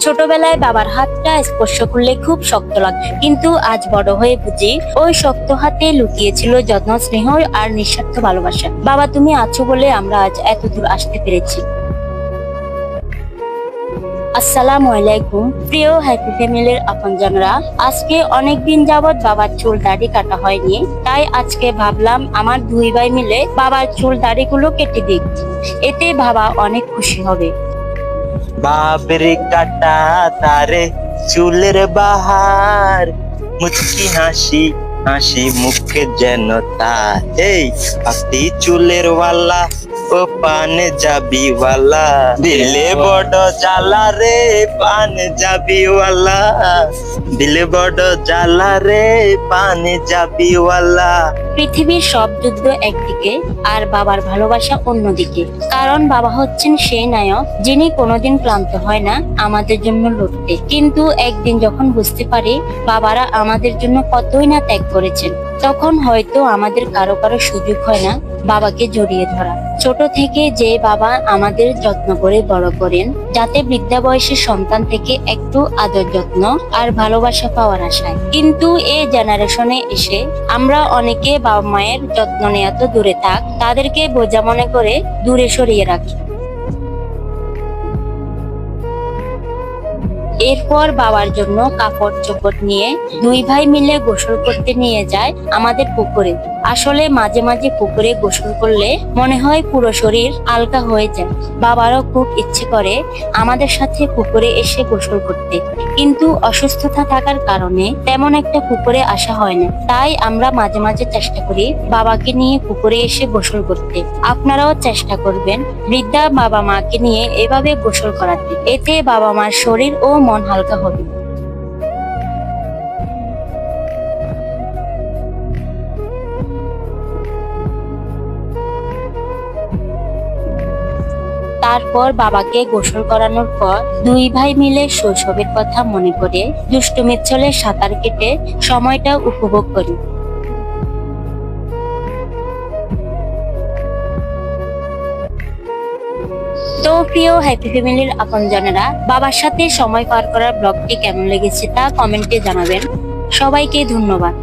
ছোটবেলায় বাবার হাতটা স্পর্শ করলে খুব শক্ত লাগতো, কিন্তু আজ বড় হয়ে বুঝি ওই শক্ত হাতে লুকিয়েছিল যত্ন, স্নেহ আর নিঃস্বার্থ ভালোবাসা। বাবা, তুমি আছো বলে আমরা আজ এত দূর আসতে পেরেছি। আসসালামু আলাইকুম প্রিয় হ্যাপি ফ্যামিলির আপনজনরা। আজকে অনেকদিন যাবৎ বাবার চুল দাড়ি কাটা হয়নি, তাই আজকে ভাবলাম আমার দুই ভাই মিলে বাবার চুল দাড়িগুলো কেটে দিই। এতে বাবা অনেক খুশি হবে। বাবের কাটা তারে চুলের বাহার, মুচকি হাসি হাসি মুখে যেন তার। এই আপনি চুলের ওয়ালা ও পানে যাবি ওয়ালা, দিলে বড় জ্বালা রে পানে যাবি ওয়ালা, দিলে বড় জ্বালা রে পানে যাবি ওয়ালা। পৃথিবীর সব যুদ্ধ একদিকে আর বাবার ভালোবাসা অন্যদিকে, কারণ বাবা হচ্ছেন সেই নায়ক যিনি কোনোদিন ক্লান্ত হয় না আমাদের জন্য লড়তে। কিন্তু একদিন যখন বুঝতে পারি বাবারা আমাদের জন্য কতই না ত্যাগ করেছেন, তখন হয়তো আমাদের কারো কারো সুযোগ হয় না বাবাকে জড়িয়ে ধরা। ছোট থেকে যে বাবা আমাদের যত্ন করে বড় করেন, যাতে বৃদ্ধা বয়সের সন্তান থেকে একটু আদর যত্ন আর ভালোবাসা পাওয়ার আশায়। কিন্তু এই জেনারেশনে এসে আমরা অনেকে বাবা মায়ের যত্ন নেওয়া তো দূরে থাক, তাদেরকে বোঝা মনে করে দূরে সরিয়ে রাখি। এরপর বাবার জন্য কাপড় চোপড় নিয়ে দুই ভাই মিলে গোসল করতে নিয়ে যায় আমাদের পুকুরে। আসলে মাঝে মাঝে পুকুরে গোসল করলে মনে হয় পুরো শরীর হালকা হয়ে যায়। বাবারও খুব ইচ্ছে করে আমাদের সাথে পুকুরে এসে গোসল করতে, কিন্তু অসুস্থতা থাকার কারণে তেমন একটা পুকুরে আসা হয় না। তাই আমরা মাঝে মাঝে চেষ্টা করি বাবাকে নিয়ে পুকুরে এসে গোসল করতে। আপনারাও চেষ্টা করবেন বৃদ্ধা বাবা মাকে নিয়ে এভাবে গোসল করাতে, এতে বাবা মার শরীর ও মন হালকা হবে। তারপর বাবাকে গোসল করানোর পর দুই ভাই মিলে শৈশবের কথা মনে করে দুষ্টুমির ছলে সাঁতার কেটে সময়টা উপভোগ করি। তো প্রিয় হ্যাপি ফ্যামিলির আপনজনেরা, বাবার সাথে সময় পার করার ব্লগটি কেমন লেগেছে তা কমেন্টে জানাবেন। সবাইকে ধন্যবাদ।